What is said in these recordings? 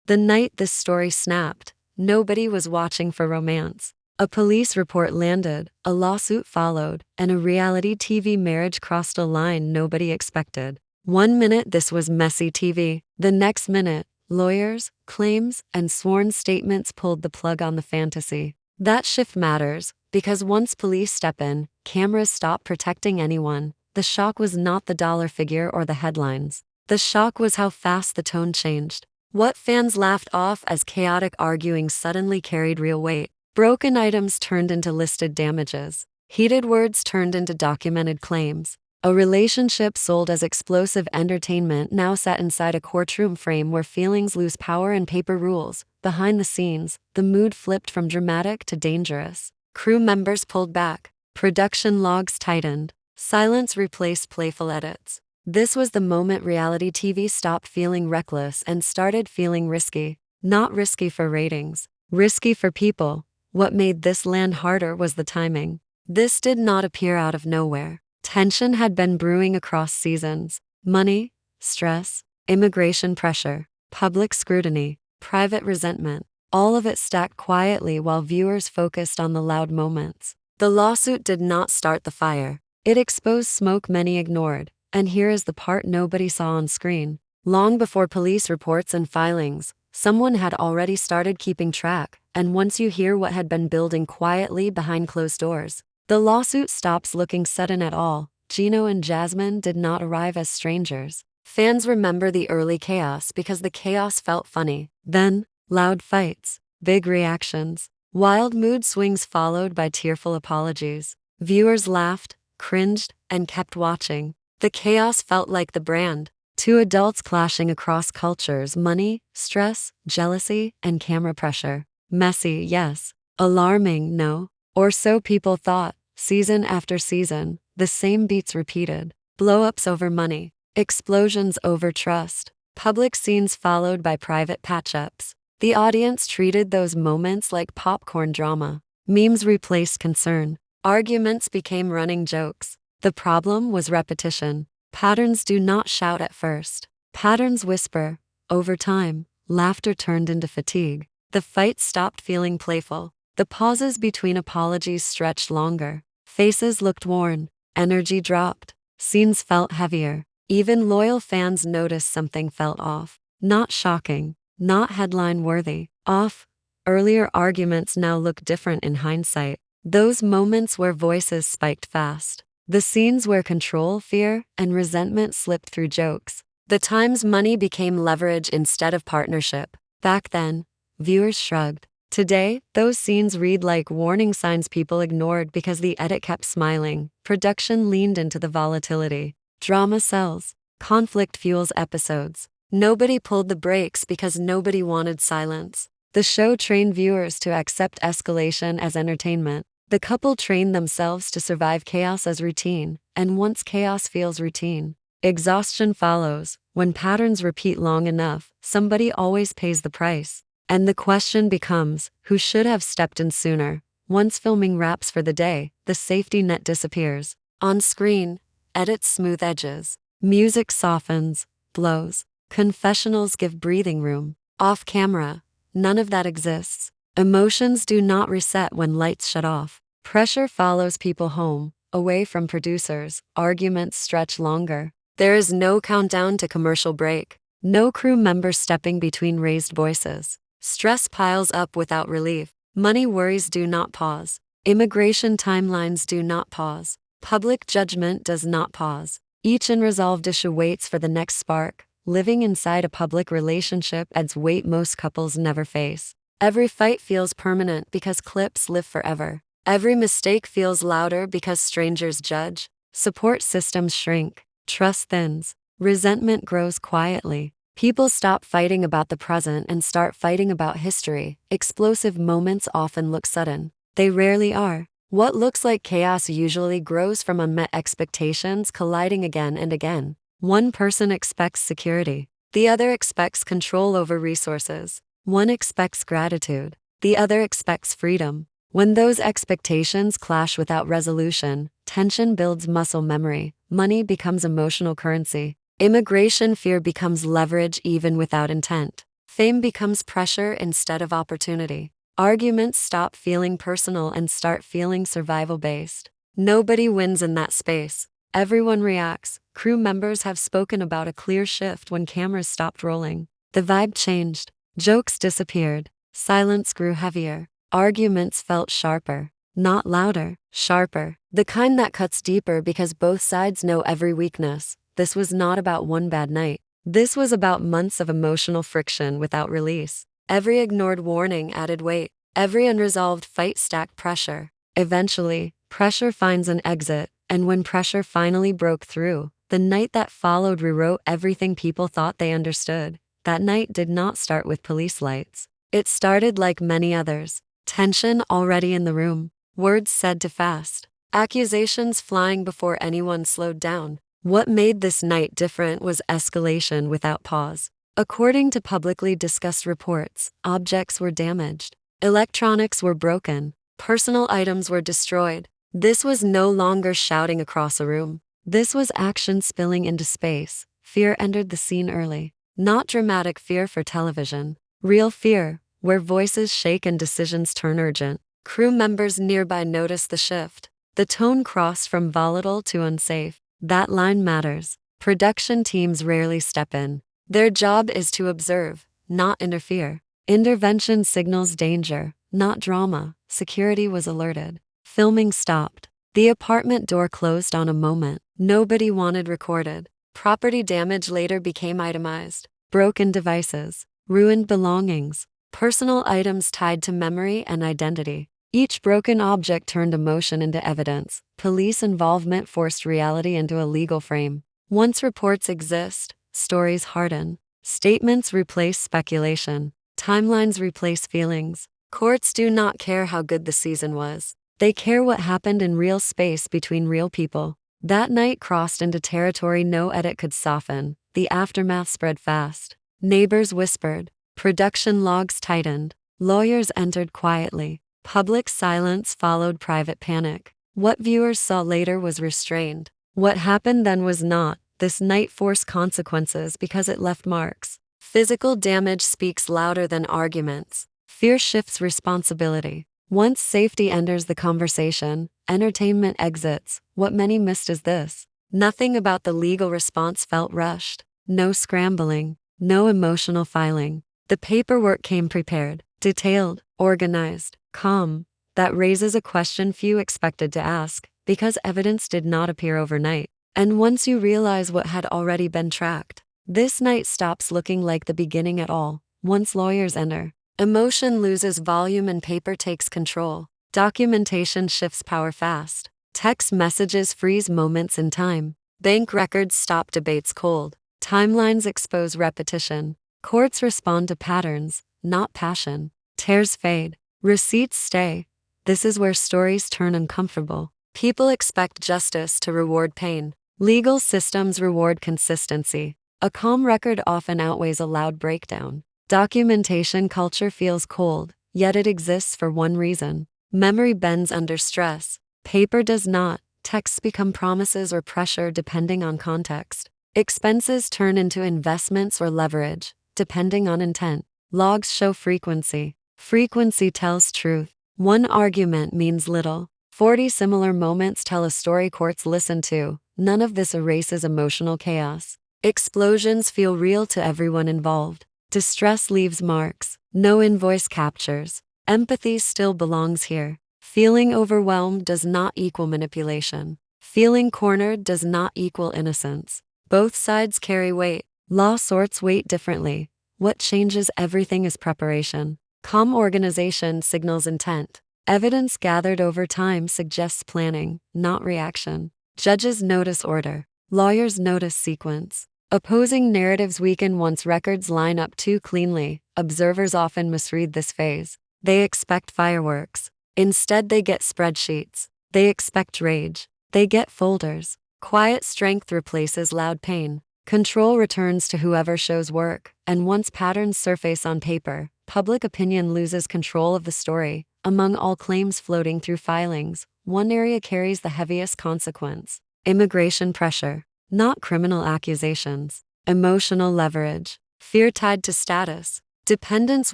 The night this story snapped, nobody was watching for romance. A police report landed, a lawsuit followed, and a reality TV marriage crossed a line nobody expected. One minute this was messy TV, the next minute, lawyers, claims, and sworn statements pulled the plug on the fantasy. That shift matters, because once police step in, cameras stop protecting anyone. The shock was not the dollar figure or the headlines. The shock was how fast the tone changed. What fans laughed off as chaotic arguing suddenly carried real weight. Broken items turned into listed damages. Heated words turned into documented claims. A relationship sold as explosive entertainment now sat inside a courtroom frame where feelings lose power and paper rules. Behind the scenes, the mood flipped from dramatic to dangerous. Crew members pulled back. Production logs tightened. Silence replaced playful edits. This was the moment reality TV stopped feeling reckless and started feeling risky. Not risky for ratings, risky for people. What made this land harder was the timing. This did not appear out of nowhere. Tension had been brewing across seasons. Money, stress, immigration pressure, public scrutiny, private resentment. All of it stacked quietly while viewers focused on the loud moments. The lawsuit did not start the fire. It exposed smoke many ignored. And here is the part nobody saw on screen. Long before police reports and filings, someone had already started keeping track, and once you hear what had been building quietly behind closed doors, the lawsuit stops looking sudden at all. Gino and Jasmine did not arrive as strangers. Fans remember the early chaos because the chaos felt funny. Then, loud fights, big reactions, wild mood swings followed by tearful apologies. Viewers laughed, cringed, and kept watching. The chaos felt like the brand. Two adults clashing across cultures, money, stress, jealousy, and camera pressure. Messy, yes. Alarming, no. Or so people thought. Season after season, the same beats repeated. Blow-ups over money. Explosions over trust. Public scenes followed by private patch-ups. The audience treated those moments like popcorn drama. Memes replaced concern. Arguments became running jokes. The problem was repetition. Patterns do not shout at first. Patterns whisper. Over time, laughter turned into fatigue. The fight stopped feeling playful. The pauses between apologies stretched longer. Faces looked worn. Energy dropped. Scenes felt heavier. Even loyal fans noticed something felt off. Not shocking. Not headline-worthy. Off. Earlier arguments now look different in hindsight. Those moments where voices spiked fast. The scenes where control, fear, and resentment slipped through jokes. The times money became leverage instead of partnership. Back then, viewers shrugged. Today, those scenes read like warning signs people ignored because the edit kept smiling. Production leaned into the volatility. Drama sells. Conflict fuels episodes. Nobody pulled the brakes because nobody wanted silence. The show trained viewers to accept escalation as entertainment. The couple trained themselves to survive chaos as routine, and once chaos feels routine, exhaustion follows. When patterns repeat long enough, somebody always pays the price. And the question becomes, who should have stepped in sooner? Once filming wraps for the day, the safety net disappears. On screen, edits smooth edges. Music softens, blows. Confessionals give breathing room. Off camera, none of that exists. Emotions do not reset when lights shut off. Pressure follows people home, away from producers. Arguments stretch longer. There is no countdown to commercial break. No crew member stepping between raised voices. Stress piles up without relief. Money worries do not pause. Immigration timelines do not pause. Public judgment does not pause. Each unresolved issue waits for the next spark. Living inside a public relationship adds weight most couples never face. Every fight feels permanent because clips live forever. Every mistake feels louder because strangers judge. Support systems shrink. Trust thins. Resentment grows quietly. People stop fighting about the present and start fighting about history. Explosive moments often look sudden. They rarely are. What looks like chaos usually grows from unmet expectations colliding again and again. One person expects security. The other expects control over resources. One expects gratitude. The other expects freedom. When those expectations clash without resolution, tension builds muscle memory. Money becomes emotional currency. Immigration fear becomes leverage even without intent. Fame becomes pressure instead of opportunity. Arguments stop feeling personal and start feeling survival-based. Nobody wins in that space. Everyone reacts. Crew members have spoken about a clear shift when cameras stopped rolling. The vibe changed. Jokes disappeared. Silence grew heavier. Arguments felt sharper. Not louder, sharper. The kind that cuts deeper because both sides know every weakness. This was not about one bad night. This was about months of emotional friction without release. Every ignored warning added weight. Every unresolved fight stacked pressure. Eventually, pressure finds an exit, and when pressure finally broke through, the night that followed rewrote everything people thought they understood. That night did not start with police lights. It started like many others. Tension already in the room. Words said too fast. Accusations flying before anyone slowed down. What made this night different was escalation without pause. According to publicly discussed reports, objects were damaged. Electronics were broken. Personal items were destroyed. This was no longer shouting across a room. This was action spilling into space. Fear entered the scene early. Not dramatic fear for television. Real fear, where voices shake and decisions turn urgent. Crew members nearby noticed the shift. The tone crossed from volatile to unsafe. That line matters. Production teams rarely step in. Their job is to observe, not interfere. Intervention signals danger, not drama. Security was alerted. Filming stopped. The apartment door closed on a moment. Nobody wanted recorded. Property damage later became itemized. Broken devices, ruined belongings, personal items tied to memory and identity. Each broken object turned emotion into evidence. Police involvement forced reality into a legal frame. Once reports exist, stories harden. Statements replace speculation. Timelines replace feelings. Courts do not care how good the season was. They care what happened in real space between real people. That night crossed into territory no edit could soften. The aftermath spread fast. Neighbors whispered. Production logs tightened. Lawyers entered quietly. Public silence followed private panic. What viewers saw later was restrained. What happened then was not. This night forced consequences because it left marks. Physical damage speaks louder than arguments. Fear shifts responsibility. Once safety enters the conversation, entertainment exits. What many missed is this. Nothing about the legal response felt rushed. No scrambling. No emotional filing. The paperwork came prepared, detailed, organized, calm. That raises a question few expected to ask, because evidence did not appear overnight. And once you realize what had already been tracked, this night stops looking like the beginning at all. Once lawyers enter, emotion loses volume and paper takes control. Documentation shifts power fast. Text messages freeze moments in time. Bank records stop debates cold. Timelines expose repetition. Courts respond to patterns, not passion. Tears fade. Receipts stay. This is where stories turn uncomfortable. People expect justice to reward pain. Legal systems reward consistency. A calm record often outweighs a loud breakdown. Documentation culture feels cold, yet it exists for one reason. Memory bends under stress. Paper does not. Texts become promises or pressure depending on context. Expenses turn into investments or leverage, depending on intent. Logs show frequency. Frequency tells truth. One argument means little. 40 similar moments tell a story courts listen to. None of this erases emotional chaos. Explosions feel real to everyone involved. Distress leaves marks. No invoice captures. Empathy still belongs here. Feeling overwhelmed does not equal manipulation. Feeling cornered does not equal innocence. Both sides carry weight. Law sorts weight differently. What changes everything is preparation. Calm organization signals intent. Evidence gathered over time suggests planning, not reaction. Judges notice order. Lawyers notice sequence. Opposing narratives weaken once records line up too cleanly. Observers often misread this phase. They expect fireworks. Instead, they get spreadsheets. They expect rage. They get folders. Quiet strength replaces loud pain. Control returns to whoever shows work, and once patterns surface on paper, public opinion loses control of the story. Among all claims floating through filings, one area carries the heaviest consequence. Immigration pressure. Not criminal accusations. Emotional leverage. Fear tied to status. Dependence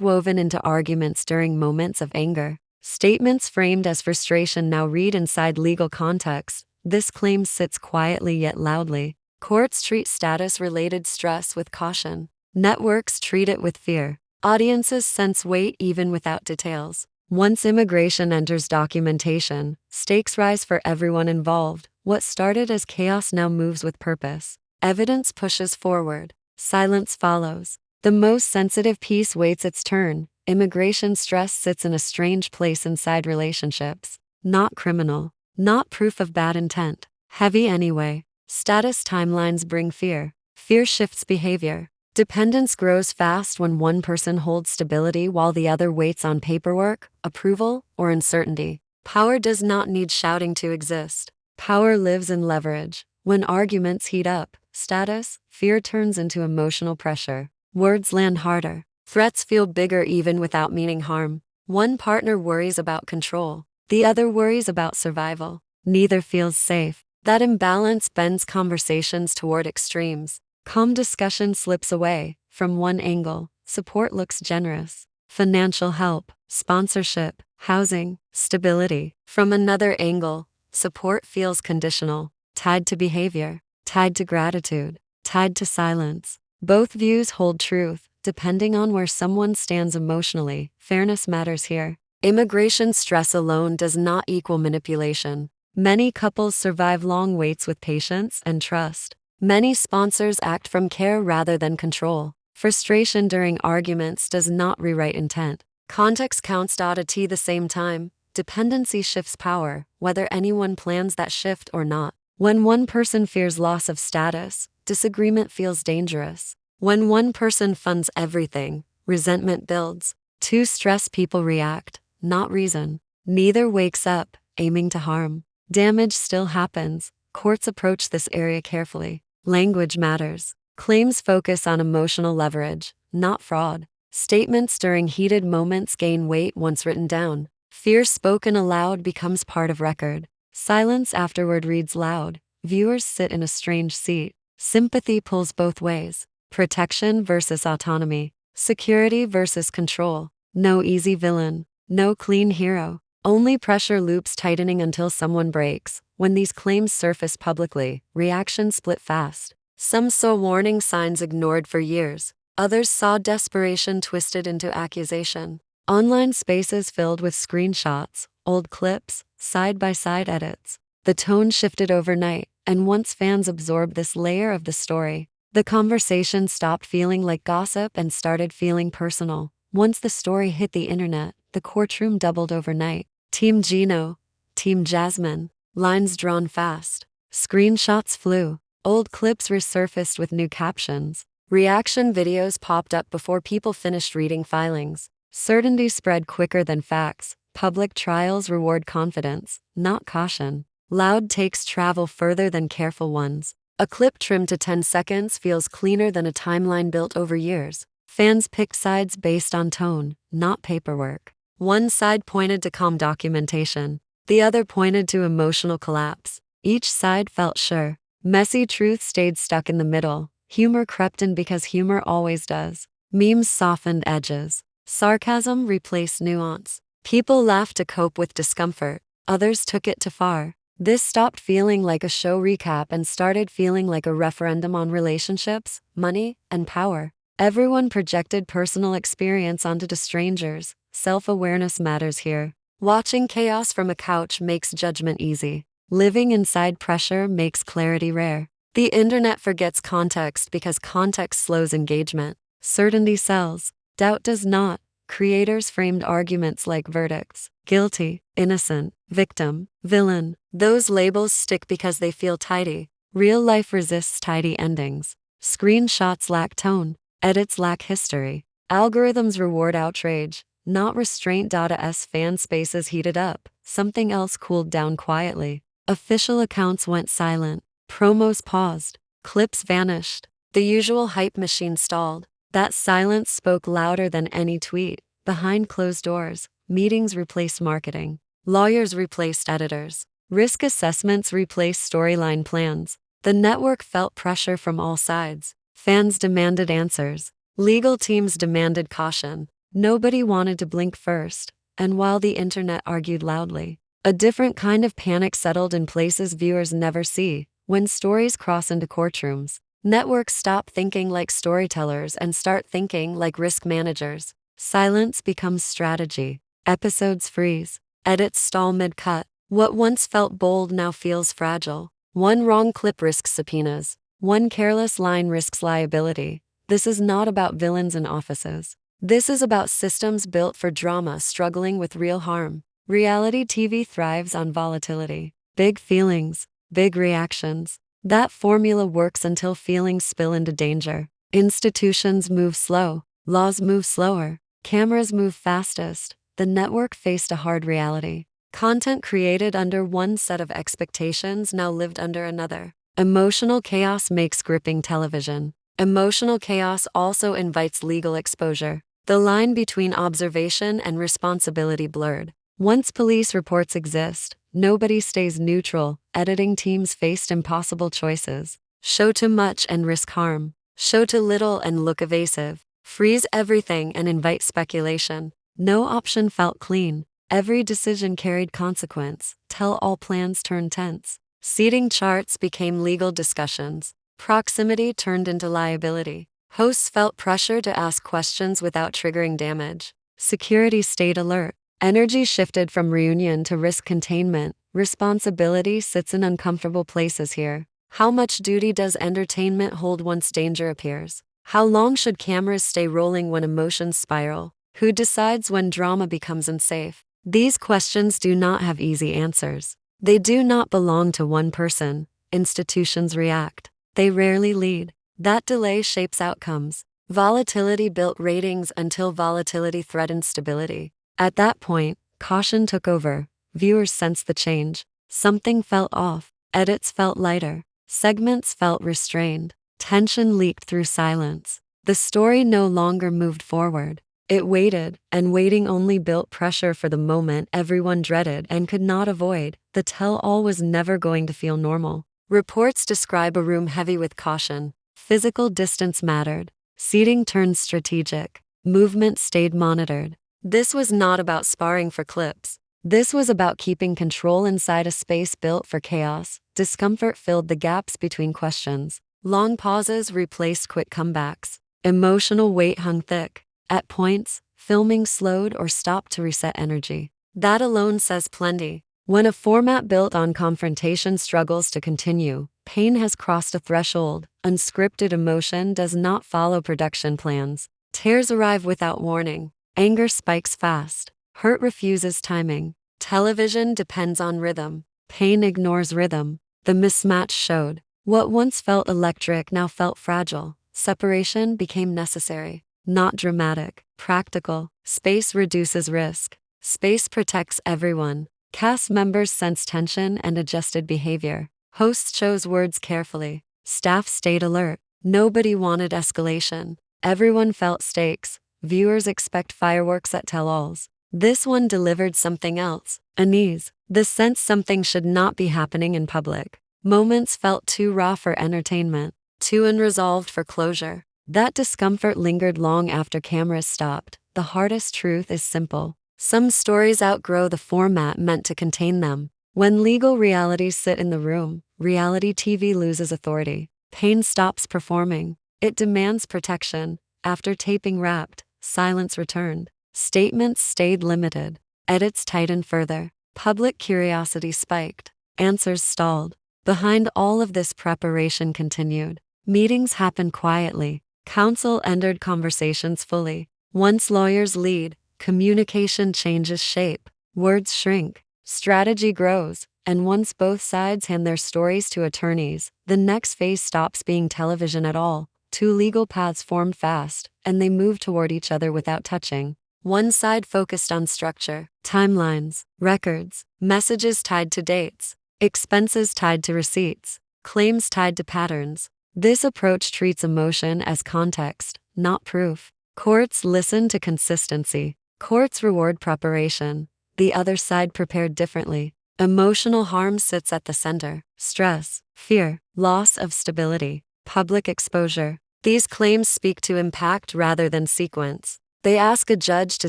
woven into arguments during moments of anger. Statements framed as frustration now read inside legal context. This claim sits quietly yet loudly. Courts treat status-related stress with caution. Networks treat it with fear. Audiences sense weight even without details. Once immigration enters documentation, stakes rise for everyone involved. What started as chaos now moves with purpose. Evidence pushes forward. Silence follows. The most sensitive piece waits its turn. Immigration stress sits in a strange place inside relationships. Not criminal. Not proof of bad intent. Heavy anyway. Status timelines bring fear. Fear shifts behavior. Dependence grows fast when one person holds stability while the other waits on paperwork, approval, or uncertainty. Power does not need shouting to exist. Power lives in leverage. When arguments heat up, status, fear turns into emotional pressure. Words land harder. Threats feel bigger even without meaning harm. One partner worries about control. The other worries about survival. Neither feels safe. That imbalance bends conversations toward extremes. Calm discussion slips away. From one angle, support looks generous. Financial help, sponsorship, housing, stability. From another angle, support feels conditional, tied to behavior, tied to gratitude, tied to silence. Both views hold truth, depending on where someone stands emotionally. Fairness matters here. Immigration stress alone does not equal manipulation. Many couples survive long waits with patience and trust. Many sponsors act from care rather than control. Frustration during arguments does not rewrite intent. Context counts. At the same time, dependency shifts power, whether anyone plans that shift or not. When one person fears loss of status, disagreement feels dangerous. When one person funds everything, resentment builds. Two stressed people react, not reason. Neither wakes up, aiming to harm. Damage still happens. Courts approach this area carefully. Language matters. Claims focus on emotional leverage, not fraud. Statements during heated moments gain weight once written down. Fear spoken aloud becomes part of record. Silence afterward reads loud. Viewers sit in a strange seat. Sympathy pulls both ways. Protection versus autonomy. Security versus control. No easy villain. No clean hero. Only pressure loops tightening until someone breaks. When these claims surface publicly, reactions split fast. Some saw warning signs ignored for years. Others saw desperation twisted into accusation. Online spaces filled with screenshots, old clips, side-by-side edits. The tone shifted overnight, and once fans absorbed this layer of the story, the conversation stopped feeling like gossip and started feeling personal. Once the story hit the internet, the courtroom doubled overnight. Team Gino, Team Jasmine, lines drawn fast. Screenshots flew. Old clips resurfaced with new captions. Reaction videos popped up before people finished reading filings. Certainty spread quicker than facts. Public trials reward confidence, not caution. Loud takes travel further than careful ones. A clip trimmed to 10 seconds feels cleaner than a timeline built over years. Fans picked sides based on tone, not paperwork. One side pointed to calm documentation. The other pointed to emotional collapse. Each side felt sure. Messy truth stayed stuck in the middle. Humor crept in because humor always does. Memes softened edges. Sarcasm replaced nuance. People laughed to cope with discomfort. Others took it too far. This stopped feeling like a show recap and started feeling like a referendum on relationships, money, and power. Everyone projected personal experience onto the strangers. Self-awareness matters here. Watching chaos from a couch makes judgment easy. Living inside pressure makes clarity rare. The internet forgets context because context slows engagement. Certainty sells. Doubt does not. Creators framed arguments like verdicts. Guilty, innocent, victim, villain. Those labels stick because they feel tidy. Real life resists tidy endings. Screenshots lack tone. Edits lack history. Algorithms reward outrage, not restraint. As fan spaces heated up, something else cooled down quietly. Official accounts went silent. Promos paused. Clips vanished. The usual hype machine stalled. That silence spoke louder than any tweet. Behind closed doors, meetings replaced marketing. Lawyers replaced editors. Risk assessments replaced storyline plans. The network felt pressure from all sides. Fans demanded answers. Legal teams demanded caution. Nobody wanted to blink first, and while the internet argued loudly, a different kind of panic settled in places viewers never see. When stories cross into courtrooms, networks stop thinking like storytellers and start thinking like risk managers. Silence becomes strategy. Episodes freeze. Edits stall mid-cut. What once felt bold now feels fragile. One wrong clip risks subpoenas. One careless line risks liability. This is not about villains in offices. This is about systems built for drama struggling with real harm. Reality TV thrives on volatility. Big feelings, big reactions. That formula works until feelings spill into danger. Institutions move slow. Laws move slower. Cameras move fastest. The network faced a hard reality. Content created under one set of expectations now lived under another. Emotional chaos makes gripping television. Emotional chaos also invites legal exposure. The line between observation and responsibility blurred. Once police reports exist, nobody stays neutral. Editing teams faced impossible choices. Show too much and risk harm. Show too little and look evasive. Freeze everything and invite speculation. No option felt clean. Every decision carried consequence. Tell all plans turned tense. Seating charts became legal discussions. Proximity turned into liability. Hosts felt pressure to ask questions without triggering damage. Security stayed alert. Energy shifted from reunion to risk containment. Responsibility sits in uncomfortable places here. How much duty does entertainment hold once danger appears? How long should cameras stay rolling when emotions spiral? Who decides when drama becomes unsafe? These questions do not have easy answers. They do not belong to one person. Institutions react. They rarely lead. That delay shapes outcomes. Volatility built ratings until volatility threatened stability. At that point, caution took over. Viewers sensed the change. Something felt off. Edits felt lighter. Segments felt restrained. Tension leaked through silence. The story no longer moved forward. It waited, and waiting only built pressure for the moment everyone dreaded and could not avoid. The tell-all was never going to feel normal. Reports describe a room heavy with caution. Physical distance mattered. Seating turned strategic. Movement stayed monitored. This was not about sparring for clips. This was about keeping control inside a space built for chaos. Discomfort filled the gaps between questions. Long pauses replaced quick comebacks. Emotional weight hung thick. At points, filming slowed or stopped to reset energy. That alone says plenty. When a format built on confrontation struggles to continue, pain has crossed a threshold. Unscripted emotion does not follow production plans. Tears arrive without warning. Anger spikes fast. Hurt refuses timing. Television depends on rhythm. Pain ignores rhythm. The mismatch showed. What once felt electric now felt fragile. Separation became necessary. Not dramatic, practical. Space reduces risk. Space protects everyone. Cast members sensed tension and adjusted behavior. Hosts chose words carefully. Staff stayed alert. Nobody wanted escalation. Everyone felt stakes. Viewers expect fireworks at tell-alls. This one delivered something else. Unease. The sense something should not be happening in public. Moments felt too raw for entertainment. Too unresolved for closure. That discomfort lingered long after cameras stopped. The hardest truth is simple. Some stories outgrow the format meant to contain them. When legal realities sit in the room, reality TV loses authority. Pain stops performing. It demands protection. After taping wrapped, silence returned. Statements stayed limited. Edits tightened further. Public curiosity spiked. Answers stalled. Behind all of this, preparation continued. Meetings happened quietly. Counsel entered conversations fully. Once lawyers lead, communication changes shape. Words shrink. Strategy grows. And once both sides hand their stories to attorneys, the next phase stops being television at all. Two legal paths formed fast, and they moved toward each other without touching. One side focused on structure, timelines, records, messages tied to dates, expenses tied to receipts, claims tied to patterns. This approach treats emotion as context, not proof. Courts listen to consistency. Courts reward preparation. The other side prepared differently. Emotional harm sits at the center. Stress, fear, loss of stability, public exposure. These claims speak to impact rather than sequence. They ask a judge to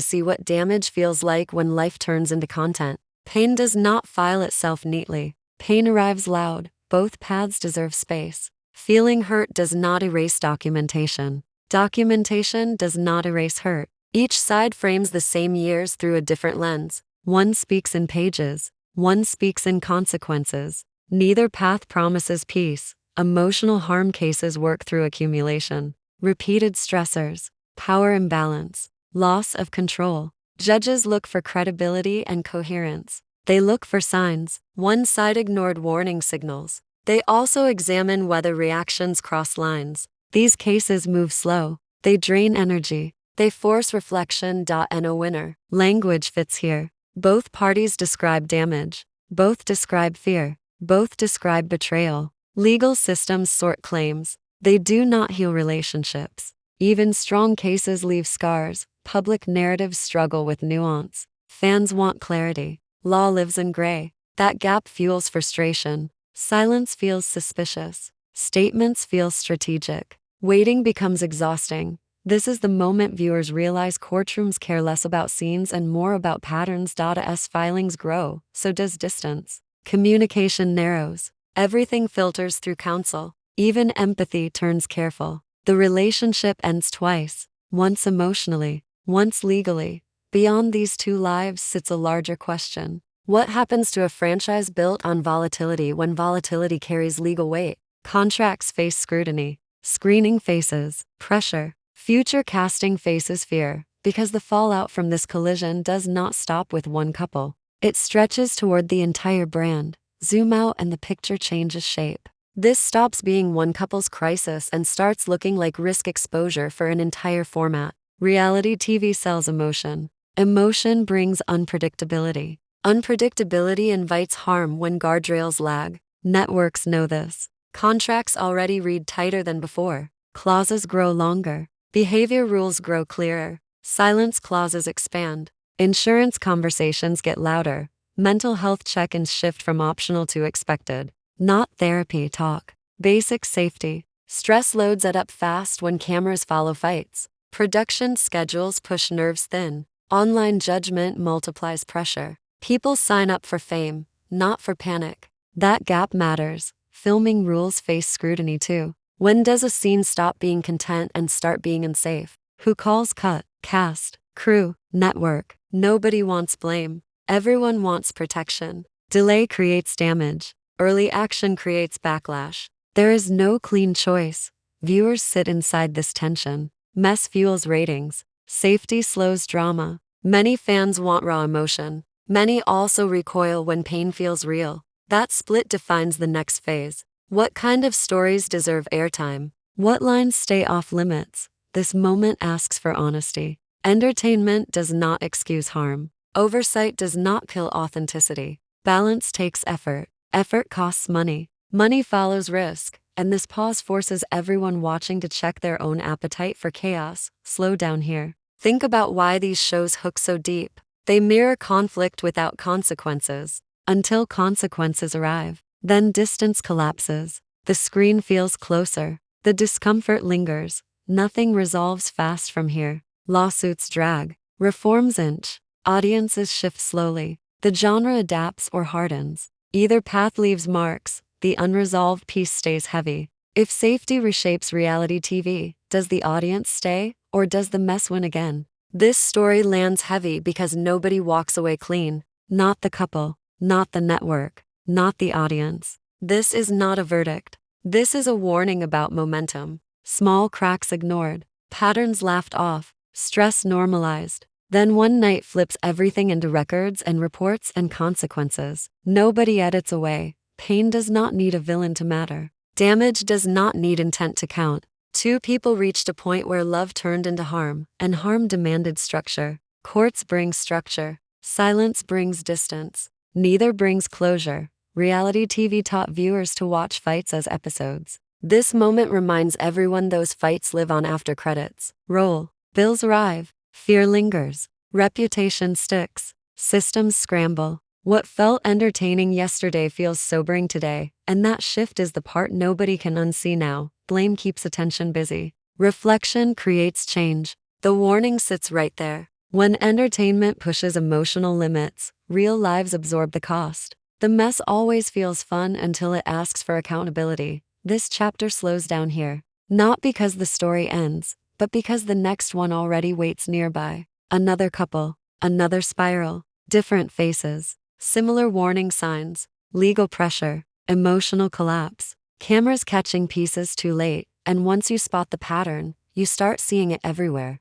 see what damage feels like when life turns into content. Pain does not file itself neatly. Pain arrives loud. Both paths deserve space. Feeling hurt does not erase documentation. Documentation does not erase hurt. Each side frames the same years through a different lens. One speaks in pages. One speaks in consequences. Neither path promises peace. Emotional harm cases work through accumulation. Repeated stressors. Power imbalance. Loss of control. Judges look for credibility and coherence. They look for signs. One side ignored warning signals. They also examine whether reactions cross lines. These cases move slow. They drain energy. They force reflection. And a winner. Language fits here. Both parties describe damage. Both describe fear. Both describe betrayal. Legal systems sort claims. They do not heal relationships. Even strong cases leave scars. Public narratives struggle with nuance. Fans want clarity. Law lives in gray. That gap fuels frustration. Silence feels suspicious. Statements feel strategic. Waiting becomes exhausting. This is the moment viewers realize courtrooms care less about scenes and more about patterns. As filings grow, so does distance. Communication narrows. Everything filters through counsel. Even empathy turns careful. The relationship ends twice, once emotionally, once legally. Beyond these two lives sits a larger question. What happens to a franchise built on volatility when volatility carries legal weight? Contracts face scrutiny. Screening faces pressure. Future casting faces fear, because the fallout from this collision does not stop with one couple. It stretches toward the entire brand. Zoom out and the picture changes shape. This stops being one couple's crisis and starts looking like risk exposure for an entire format. Reality TV sells emotion. Emotion brings unpredictability. Unpredictability invites harm when guardrails lag. Networks know this. Contracts already read tighter than before. Clauses grow longer. Behavior rules grow clearer. Silence clauses expand. Insurance conversations get louder. Mental health check-ins shift from optional to expected. Not therapy talk. Basic safety. Stress loads add up fast when cameras follow fights. Production schedules push nerves thin. Online judgment multiplies pressure. People sign up for fame, not for panic. That gap matters. Filming rules face scrutiny too. When does a scene stop being content and start being unsafe? Who calls cut? Cast, crew, network. Nobody wants blame. Everyone wants protection. Delay creates damage. Early action creates backlash. There is no clean choice. Viewers sit inside this tension. Mess fuels ratings. Safety slows drama. Many fans want raw emotion. Many also recoil when pain feels real. That split defines the next phase. What kind of stories deserve airtime? What lines stay off limits? This moment asks for honesty. Entertainment does not excuse harm. Oversight does not kill authenticity. Balance takes effort. Effort costs money. Money follows risk, and this pause forces everyone watching to check their own appetite for chaos. Slow down here. Think about why these shows hook so deep. They mirror conflict without consequences. Until consequences arrive, then distance collapses. The screen feels closer. The discomfort lingers. Nothing resolves fast from here. Lawsuits drag. Reforms inch. Audiences shift slowly. The genre adapts or hardens. Either path leaves marks. The unresolved piece stays heavy. If safety reshapes reality TV, does the audience stay, or does the mess win again? This story lands heavy because nobody walks away clean. Not the couple, not the network, not the audience. This is not a verdict. This is a warning about momentum. Small cracks ignored, patterns laughed off, stress normalized. Then one night flips everything into records and reports and consequences. Nobody edits away. Pain does not need a villain to matter. Damage does not need intent to count. Two people reached a point where love turned into harm, and harm demanded structure. Courts bring structure. Silence brings distance. Neither brings closure. Reality TV taught viewers to watch fights as episodes. This moment reminds everyone those fights live on after credits. Roll. Bills arrive. Fear lingers. Reputation sticks. Systems scramble. What felt entertaining yesterday feels sobering today, and that shift is the part nobody can unsee now. Blame keeps attention busy. Reflection creates change. The warning sits right there. When entertainment pushes emotional limits, real lives absorb the cost. The mess always feels fun until it asks for accountability. This chapter slows down here. Not because the story ends, but because the next one already waits nearby. Another couple, another spiral, different faces, similar warning signs, legal pressure, emotional collapse. Cameras catching pieces too late, and once you spot the pattern, you start seeing it everywhere.